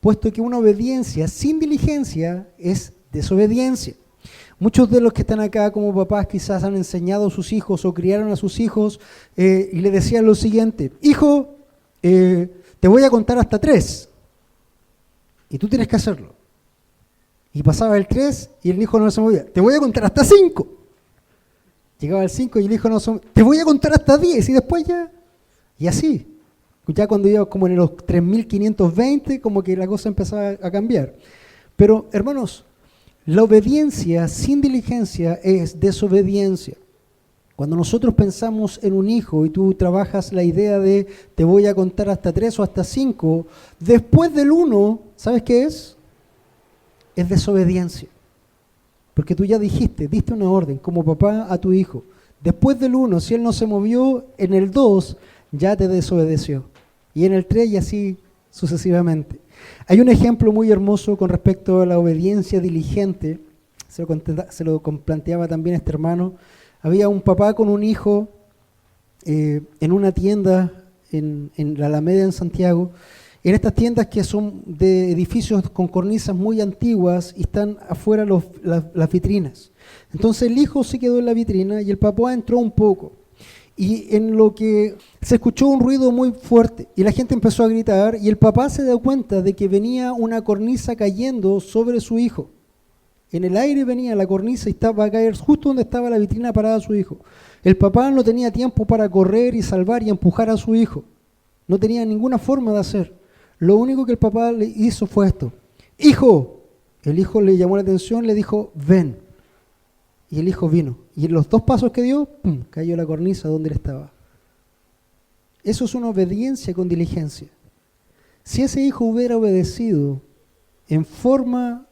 puesto que una obediencia sin diligencia es desobediencia. Muchos de los que están acá como papás quizás han enseñado a sus hijos o criaron a sus hijos y le decían lo siguiente: hijo, te voy a contar hasta 3 y tú tienes que hacerlo. Y pasaba el 3 y el hijo no se movía. Te voy a contar hasta 5. Llegaba el 5 y el hijo no se movía. Te voy a contar hasta 10 y después ya. Y así. Ya cuando iba como en los 3520, como que la cosa empezaba a cambiar. Pero, hermanos, la obediencia sin diligencia es desobediencia. Cuando nosotros pensamos en un hijo y tú trabajas la idea de te voy a contar hasta 3 o hasta 5, después del 1, ¿sabes qué es? Es desobediencia. Porque tú ya dijiste, diste una orden como papá a tu hijo. Después del 1, si él no se movió, en el 2 ya te desobedeció. Y en el 3 y así sucesivamente. Hay un ejemplo muy hermoso con respecto a la obediencia diligente. Se lo planteaba también este hermano. Había un papá con un hijo en una tienda en la Alameda en Santiago. En estas tiendas que son de edificios con cornisas muy antiguas y están afuera las vitrinas. Entonces el hijo se quedó en la vitrina y el papá entró un poco. Y en lo que se escuchó un ruido muy fuerte y la gente empezó a gritar y el papá se dio cuenta de que venía una cornisa cayendo sobre su hijo. En el aire venía la cornisa y estaba a caer justo donde estaba la vitrina parada su hijo. El papá no tenía tiempo para correr y salvar y empujar a su hijo. No tenía ninguna forma de hacer. Lo único que el papá le hizo fue esto: ¡hijo! El hijo le llamó la atención, le dijo, ven. Y el hijo vino. Y en los 2 pasos que dio, ¡pum!, cayó la cornisa donde él estaba. Eso es una obediencia con diligencia. Si ese hijo hubiera obedecido en forma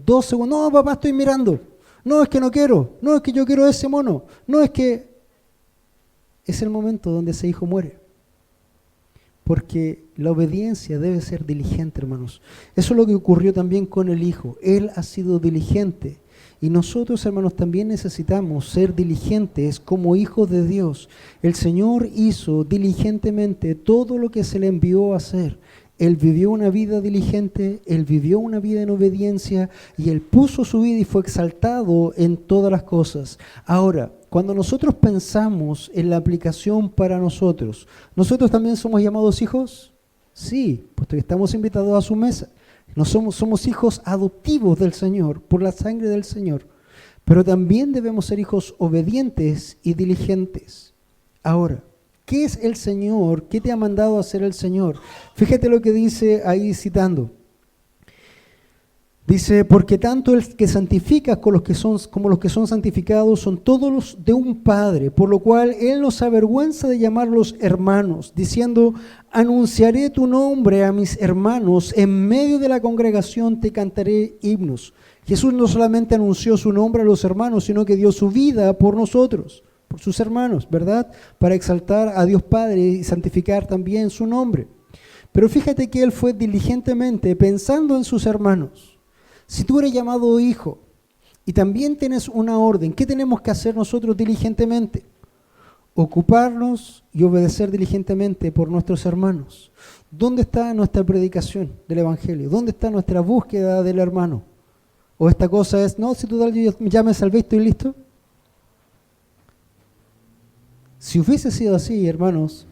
2 segundos, no, papá, estoy mirando. No, es que no quiero. No, es que yo quiero ese mono. No, es que... Es el momento donde ese hijo muere. Porque la obediencia debe ser diligente, hermanos. Eso es lo que ocurrió también con el hijo. Él ha sido diligente. Y nosotros, hermanos, también necesitamos ser diligentes como hijos de Dios. El Señor hizo diligentemente todo lo que se le envió a hacer. Él vivió una vida diligente, Él vivió una vida en obediencia y Él puso su vida y fue exaltado en todas las cosas. Ahora, cuando nosotros pensamos en la aplicación para nosotros también somos llamados hijos. Sí, puesto que estamos invitados a su mesa. No somos hijos adoptivos del Señor, por la sangre del Señor. Pero también debemos ser hijos obedientes y diligentes. Ahora, ¿qué es el Señor? ¿Qué te ha mandado a hacer el Señor? Fíjate lo que dice ahí citando. Dice, porque tanto el que santifica como los que son santificados son todos los de un Padre, por lo cual Él no se avergüenza de llamarlos hermanos, diciendo, anunciaré tu nombre a mis hermanos, en medio de la congregación te cantaré himnos. Jesús no solamente anunció su nombre a los hermanos, sino que dio su vida por nosotros, por sus hermanos, ¿verdad? Para exaltar a Dios Padre y santificar también su nombre. Pero fíjate que Él fue diligentemente pensando en sus hermanos. Si tú eres llamado hijo Y también tienes una orden. ¿Qué tenemos que hacer nosotros diligentemente? Ocuparnos y obedecer diligentemente por nuestros hermanos. ¿Dónde está nuestra predicación del Evangelio? ¿Dónde está nuestra búsqueda del hermano? ¿O esta cosa es, no, si total yo ya me salvé, estoy listo? Si hubiese sido así, hermanos,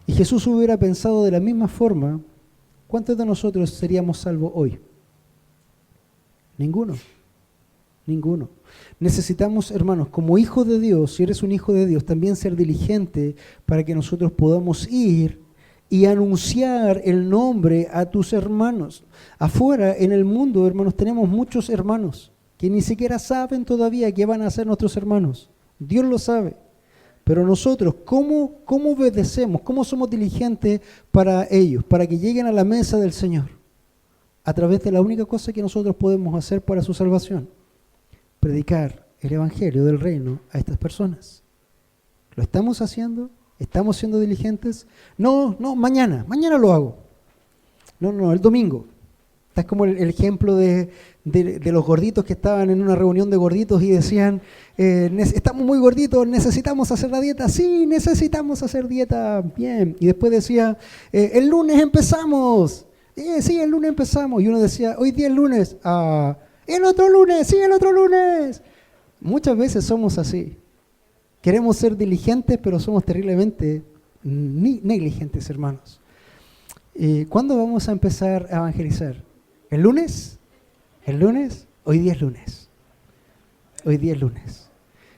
y Jesús hubiera pensado de la misma forma, ¿cuántos de nosotros seríamos salvos hoy? Ninguno. Ninguno. Necesitamos, hermanos, como hijos de Dios, si eres un hijo de Dios, también ser diligente para que nosotros podamos ir y anunciar el nombre a tus hermanos. Afuera, en el mundo, hermanos, tenemos muchos hermanos que ni siquiera saben todavía qué van a hacer nuestros hermanos. Dios lo sabe. Pero nosotros, ¿cómo obedecemos? ¿Cómo somos diligentes para ellos? Para que lleguen a la mesa del Señor. A través de la única cosa que nosotros podemos hacer para su salvación. Predicar el Evangelio del Reino a estas personas. ¿Lo estamos haciendo? ¿Estamos siendo diligentes? No, mañana lo hago. No, el domingo. Este es como el ejemplo de los gorditos que estaban en una reunión de gorditos y decían, estamos muy gorditos, necesitamos hacer la dieta. Sí, necesitamos hacer dieta. Bien. Y después decía, el lunes empezamos. Sí, el lunes empezamos. Y uno decía, hoy día es lunes. El otro lunes, sí, el otro lunes. Muchas veces somos así. Queremos ser diligentes, pero somos terriblemente negligentes, hermanos. ¿Cuándo vamos a empezar a evangelizar? ¿El lunes? ¿El lunes? Hoy día es lunes. Hoy día es lunes.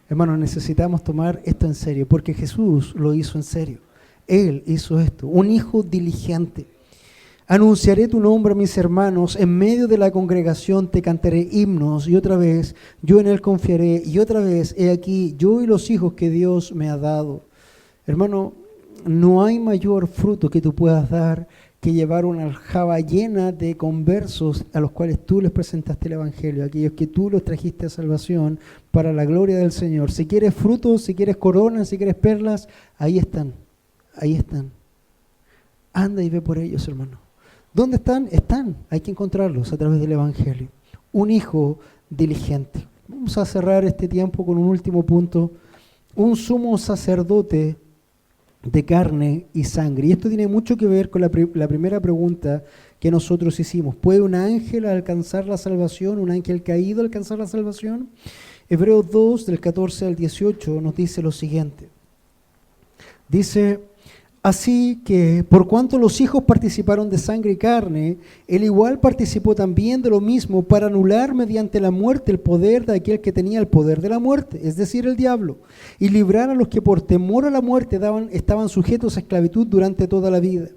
Hermanos, necesitamos tomar esto en serio, porque Jesús lo hizo en serio. Él hizo esto, un hijo diligente. Anunciaré tu nombre a mis hermanos, en medio de la congregación te cantaré himnos, y otra vez yo en él confiaré, y otra vez he aquí yo y los hijos que Dios me ha dado. Hermano, no hay mayor fruto que tú puedas dar que llevar una aljaba llena de conversos a los cuales tú les presentaste el Evangelio, aquellos que tú los trajiste a salvación para la gloria del Señor. Si quieres frutos, si quieres coronas, si quieres perlas, ahí están, ahí están. Anda y ve por ellos, hermano. ¿Dónde están? Están. Hay que encontrarlos a través del Evangelio. Un hijo diligente. Vamos a cerrar este tiempo con un último punto. Un sumo sacerdote de carne y sangre. Y esto tiene mucho que ver con la primera pregunta que nosotros hicimos. ¿Puede un ángel alcanzar la salvación? ¿Un ángel caído alcanzar la salvación? Hebreos 2, del 14 al 18, nos dice lo siguiente. Dice... Así que, por cuanto los hijos participaron de sangre y carne, él igual participó también de lo mismo para anular mediante la muerte el poder de aquel que tenía el poder de la muerte, es decir, el diablo, y librar a los que por temor a la muerte estaban sujetos a esclavitud durante toda la vida.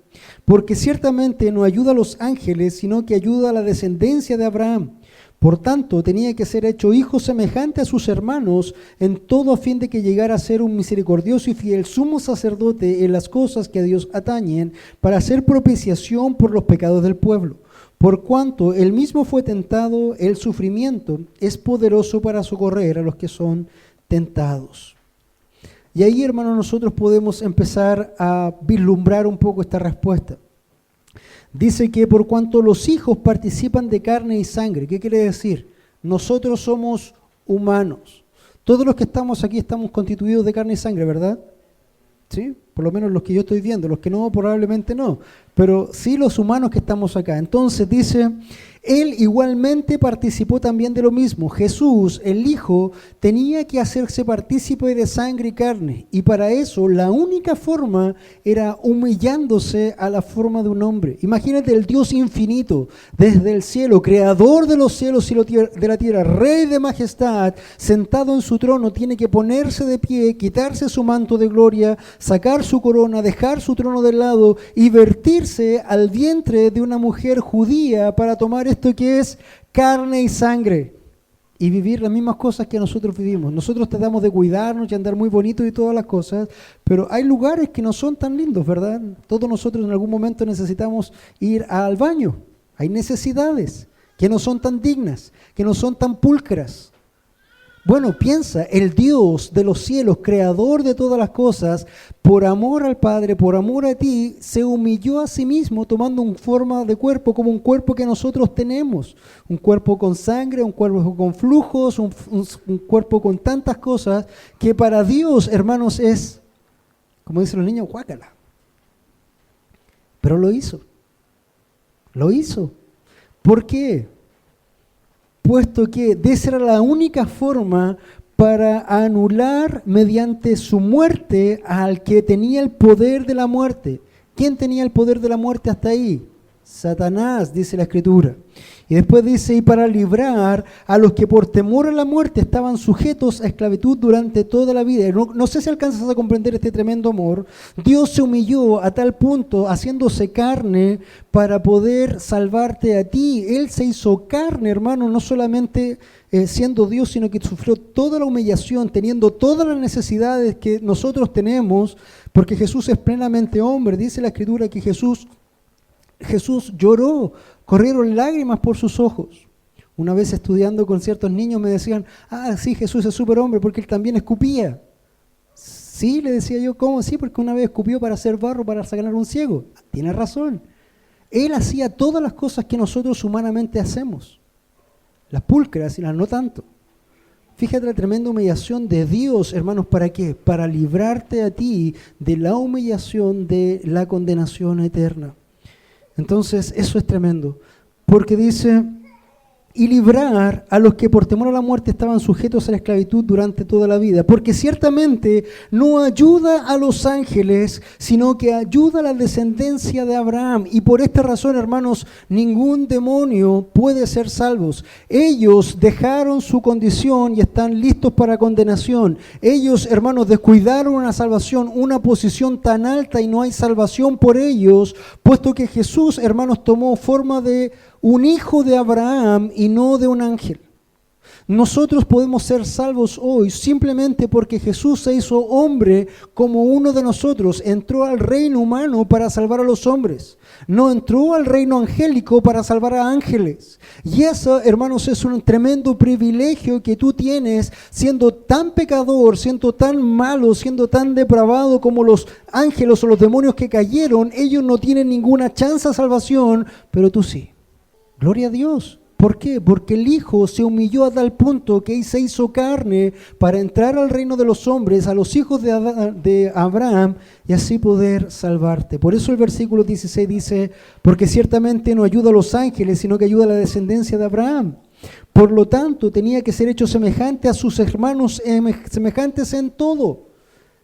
Porque ciertamente no ayuda a los ángeles, sino que ayuda a la descendencia de Abraham. Por tanto, tenía que ser hecho hijo semejante a sus hermanos en todo a fin de que llegara a ser un misericordioso y fiel sumo sacerdote en las cosas que a Dios atañen para hacer propiciación por los pecados del pueblo. Por cuanto él mismo fue tentado, el sufrimiento es poderoso para socorrer a los que son tentados. Y ahí, hermanos, nosotros podemos empezar a vislumbrar un poco esta respuesta. Dice que por cuanto los hijos participan de carne y sangre, ¿qué quiere decir? Nosotros somos humanos. Todos los que estamos aquí estamos constituidos de carne y sangre, ¿verdad? ¿Sí? Por lo menos los que yo estoy viendo, los que no, probablemente no. Pero sí los humanos que estamos acá. Entonces dice, él igualmente participó también de lo mismo. Jesús, el Hijo, tenía que hacerse partícipe de sangre y carne. Y para eso la única forma era humillándose a la forma de un hombre. Imagínate el Dios infinito, desde el cielo, creador de los cielos y de la tierra, rey de majestad, sentado en su trono, tiene que ponerse de pie, quitarse su manto de gloria, sacar su corona, dejar su trono de lado y vertirse al vientre de una mujer judía para tomar esto que es carne y sangre y vivir las mismas cosas que nosotros vivimos. Nosotros tratamos de cuidarnos y andar muy bonitos y todas las cosas, pero hay lugares que no son tan lindos, ¿verdad? Todos nosotros en algún momento necesitamos ir al baño. Hay necesidades que no son tan dignas, que no son tan pulcras. Bueno, piensa, el Dios de los cielos, creador de todas las cosas, por amor al Padre, por amor a ti, se humilló a sí mismo tomando una forma de cuerpo como un cuerpo que nosotros tenemos. Un cuerpo con sangre, un cuerpo con flujos, un cuerpo con tantas cosas que para Dios, hermanos, es, como dicen los niños, guácala. Pero lo hizo. Lo hizo. ¿Por qué? Puesto que de esa era la única forma para anular mediante su muerte al que tenía el poder de la muerte. ¿Quién tenía el poder de la muerte hasta ahí? Satanás, dice la Escritura. Y después dice, y para librar a los que por temor a la muerte estaban sujetos a esclavitud durante toda la vida. No sé si alcanzas a comprender este tremendo amor. Dios se humilló a tal punto, haciéndose carne para poder salvarte a ti. Él se hizo carne, hermano, no solamente siendo Dios, sino que sufrió toda la humillación, teniendo todas las necesidades que nosotros tenemos, porque Jesús es plenamente hombre. Dice la Escritura que Jesús lloró, corrieron lágrimas por sus ojos. Una vez estudiando con ciertos niños me decían, sí, Jesús es superhombre porque él también escupía. Sí, le decía yo, ¿cómo? Sí, porque una vez escupió para hacer barro, para sacar un ciego. Tiene razón. Él hacía todas las cosas que nosotros humanamente hacemos. Las pulcras y las no tanto. Fíjate la tremenda humillación de Dios, hermanos, ¿para qué? Para librarte a ti de la humillación de la condenación eterna. Entonces, eso es tremendo, porque dice, y librar a los que por temor a la muerte estaban sujetos a la esclavitud durante toda la vida, porque ciertamente no ayuda a los ángeles, sino que ayuda a la descendencia de Abraham, y por esta razón, hermanos, ningún demonio puede ser salvos. Ellos dejaron su condición y están listos para condenación. Ellos, hermanos, descuidaron una salvación, una posición tan alta, y no hay salvación por ellos, puesto que Jesús, hermanos, tomó forma de un hijo de Abraham y no de un ángel. Nosotros podemos ser salvos hoy simplemente porque Jesús se hizo hombre como uno de nosotros. Entró al reino humano para salvar a los hombres. No entró al reino angélico para salvar a ángeles. Y eso, hermanos, es un tremendo privilegio que tú tienes siendo tan pecador, siendo tan malo, siendo tan depravado como los ángeles o los demonios que cayeron. Ellos no tienen ninguna chance de salvación, pero tú sí. Gloria a Dios. ¿Por qué? Porque el Hijo se humilló a tal punto que se hizo carne para entrar al reino de los hombres, a los hijos de Abraham, y así poder salvarte. Por eso el versículo 16 dice, porque ciertamente no ayuda a los ángeles, sino que ayuda a la descendencia de Abraham. Por lo tanto, tenía que ser hecho semejante a sus hermanos, semejantes en todo.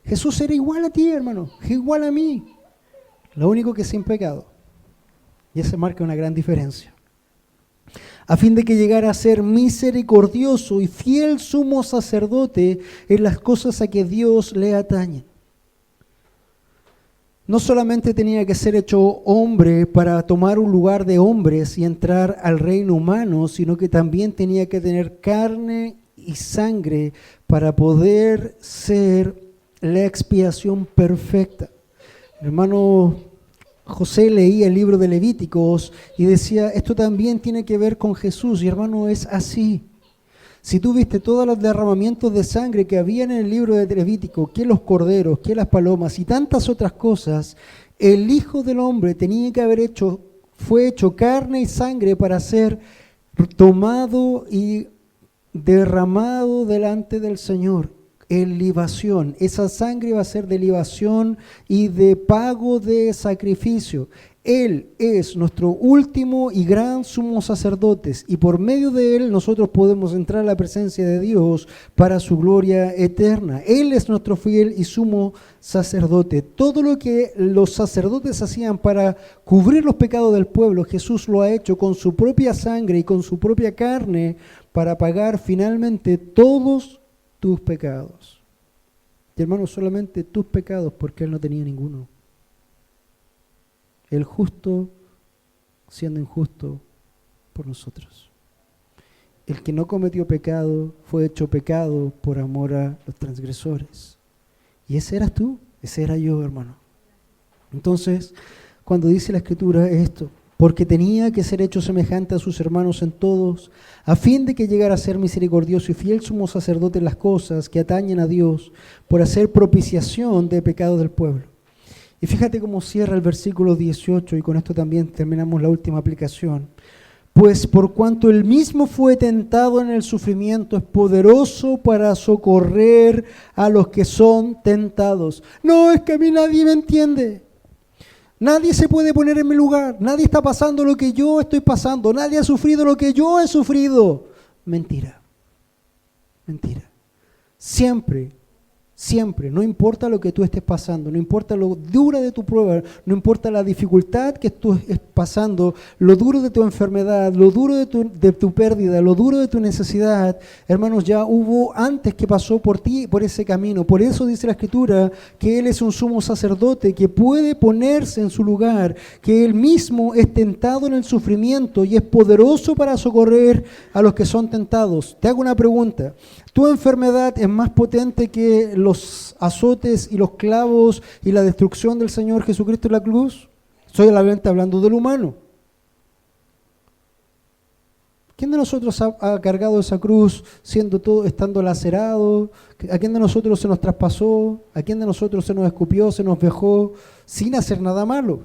Jesús era igual a ti, hermano, igual a mí. Lo único que sin pecado. Y ese marca una gran diferencia. A fin de que llegara a ser misericordioso y fiel sumo sacerdote en las cosas a que Dios le atañe. No solamente tenía que ser hecho hombre para tomar un lugar de hombres y entrar al reino humano, sino que también tenía que tener carne y sangre para poder ser la expiación perfecta. Hermano José leía el libro de Levíticos y decía, esto también tiene que ver con Jesús. Y hermano, es así. Si tú viste todos los derramamientos de sangre que había en el libro de Levítico, que los corderos, que las palomas y tantas otras cosas, el Hijo del Hombre tenía que fue hecho carne y sangre para ser tomado y derramado delante del Señor. En libación, esa sangre va a ser de libación y de pago de sacrificio. Él es nuestro último y gran sumo sacerdote, y por medio de Él nosotros podemos entrar a la presencia de Dios para su gloria eterna. Él es nuestro fiel y sumo sacerdote. Todo lo que los sacerdotes hacían para cubrir los pecados del pueblo, Jesús lo ha hecho con su propia sangre y con su propia carne para pagar finalmente todos tus pecados. Y hermano, solamente tus pecados, porque Él no tenía ninguno. El justo siendo injusto por nosotros. El que no cometió pecado fue hecho pecado por amor a los transgresores. Y ese eras tú, ese era yo, hermano. Entonces, cuando dice la Escritura esto, porque tenía que ser hecho semejante a sus hermanos en todos, a fin de que llegara a ser misericordioso y fiel sumo sacerdote en las cosas que atañen a Dios, por hacer propiciación de pecados del pueblo. Y fíjate cómo cierra el versículo 18, y con esto también terminamos la última aplicación. Pues por cuanto él mismo fue tentado en el sufrimiento, es poderoso para socorrer a los que son tentados. No, es que a mí nadie me entiende. Nadie se puede poner en mi lugar. Nadie está pasando lo que yo estoy pasando. Nadie ha sufrido lo que yo he sufrido. Mentira. Mentira. Siempre, no importa lo que tú estés pasando, no importa lo dura de tu prueba, no importa la dificultad que tú estés pasando, lo duro de tu enfermedad, lo duro de tu pérdida, lo duro de tu necesidad, hermanos, ya hubo antes que pasó por ti, por ese camino. Por eso dice la Escritura que Él es un sumo sacerdote que puede ponerse en su lugar, que Él mismo es tentado en el sufrimiento y es poderoso para socorrer a los que son tentados. Te hago una pregunta. ¿Tu enfermedad es más potente que los azotes y los clavos y la destrucción del Señor Jesucristo en la cruz? Soy solamente hablando del humano. ¿Quién de nosotros ha cargado esa cruz estando lacerado? ¿A quién de nosotros se nos traspasó? ¿A quién de nosotros se nos escupió, se nos vejó sin hacer nada malo?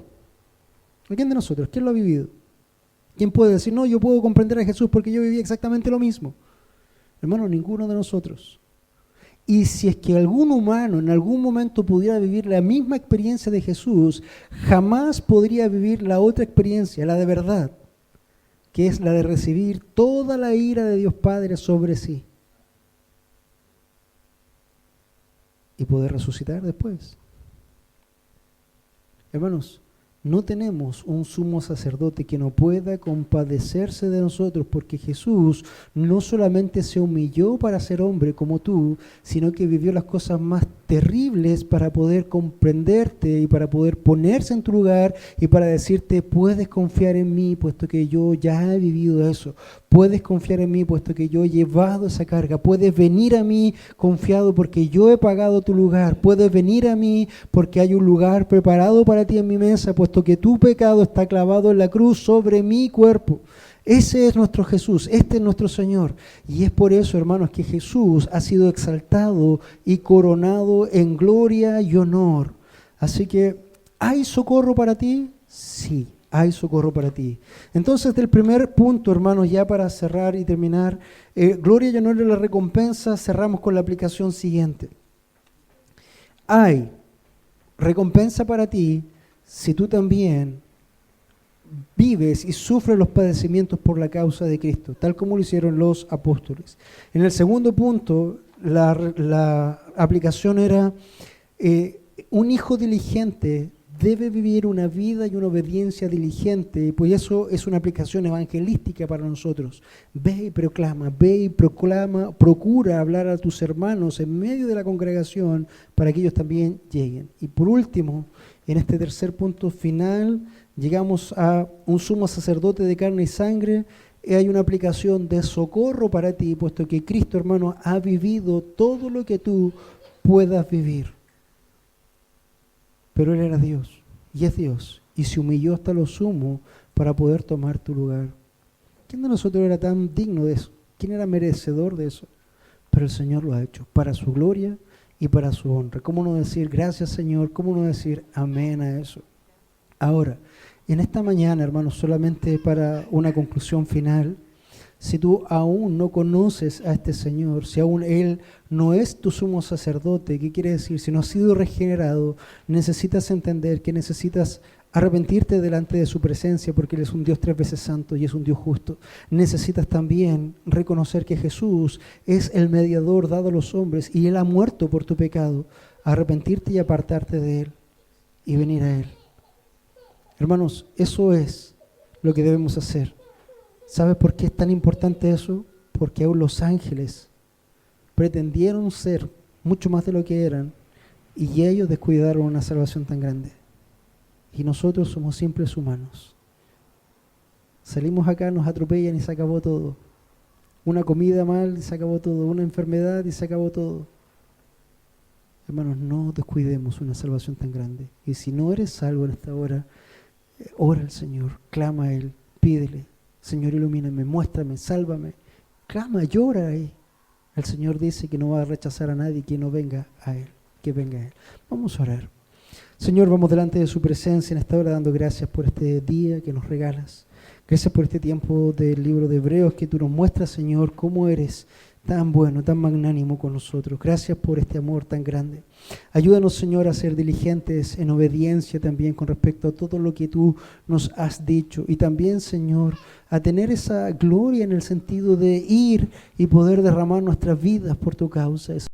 ¿A quién de nosotros? ¿Quién lo ha vivido? ¿Quién puede decir, no, yo puedo comprender a Jesús porque yo viví exactamente lo mismo? Hermano, ninguno de nosotros. Y si es que algún humano en algún momento pudiera vivir la misma experiencia de Jesús, jamás podría vivir la otra experiencia, la de verdad, que es la de recibir toda la ira de Dios Padre sobre sí y poder resucitar después. Hermanos, no tenemos un sumo sacerdote que no pueda compadecerse de nosotros, porque Jesús no solamente se humilló para ser hombre como tú, sino que vivió las cosas más terribles para poder comprenderte y para poder ponerse en tu lugar y para decirte, puedes confiar en mí puesto que yo ya he vivido eso, puedes confiar en mí puesto que yo he llevado esa carga, puedes venir a mí confiado porque yo he pagado tu lugar, puedes venir a mí porque hay un lugar preparado para ti en mi mesa, puesto que tu pecado está clavado en la cruz sobre mi cuerpo. Ese es nuestro Jesús, este es nuestro Señor. Y es por eso, hermanos, que Jesús ha sido exaltado y coronado en gloria y honor. Así que, ¿hay socorro para ti? Sí, hay socorro para ti. Entonces, del primer punto, hermanos, ya para cerrar y terminar, gloria y honor y la recompensa, cerramos con la aplicación siguiente. Hay recompensa para ti si tú también vives y sufres los padecimientos por la causa de Cristo, tal como lo hicieron los apóstoles. En el segundo punto, la aplicación era, un hijo diligente debe vivir una vida y una obediencia diligente, pues eso es una aplicación evangelística para nosotros. Ve y proclama, procura hablar a tus hermanos en medio de la congregación para que ellos también lleguen. Y por último, en este tercer punto final, llegamos a un sumo sacerdote de carne y sangre. Hay una aplicación de socorro para ti, puesto que Cristo, hermano, ha vivido todo lo que tú puedas vivir. Pero Él era Dios, y es Dios, y se humilló hasta lo sumo para poder tomar tu lugar. ¿Quién de nosotros era tan digno de eso? ¿Quién era merecedor de eso? Pero el Señor lo ha hecho, para su gloria y para su honra. ¿Cómo no decir gracias, Señor? ¿Cómo no decir amén a eso? Ahora, en esta mañana, hermanos, solamente para una conclusión final, si tú aún no conoces a este Señor, si aún Él no es tu sumo sacerdote, ¿qué quiere decir? Si no has sido regenerado, necesitas entender que necesitas arrepentirte delante de su presencia, porque Él es un Dios 3 veces santo y es un Dios justo. Necesitas también reconocer que Jesús es el mediador dado a los hombres y Él ha muerto por tu pecado. Arrepentirte y apartarte de Él y venir a Él. Hermanos, eso es lo que debemos hacer. ¿Sabes por qué es tan importante eso? Porque aún los ángeles pretendieron ser mucho más de lo que eran y ellos descuidaron una salvación tan grande. Y nosotros somos simples humanos. Salimos acá, nos atropellan y se acabó todo. Una comida mal y se acabó todo. Una enfermedad y se acabó todo. Hermanos, no descuidemos una salvación tan grande. Y si no eres salvo en esta hora, ora al Señor, clama a Él, pídele, Señor, ilumíname, muéstrame, sálvame. Clama, llora ahí. El Señor dice que no va a rechazar a nadie que no venga a Él, que venga a Él. Vamos a orar. Señor, vamos delante de su presencia en esta hora dando gracias por este día que nos regalas. Gracias por este tiempo del libro de Hebreos que tú nos muestras, Señor, cómo eres tan bueno, tan magnánimo con nosotros. Gracias por este amor tan grande. Ayúdanos, Señor, a ser diligentes en obediencia también con respecto a todo lo que tú nos has dicho. Y también, Señor, a tener esa gloria en el sentido de ir y poder derramar nuestras vidas por tu causa.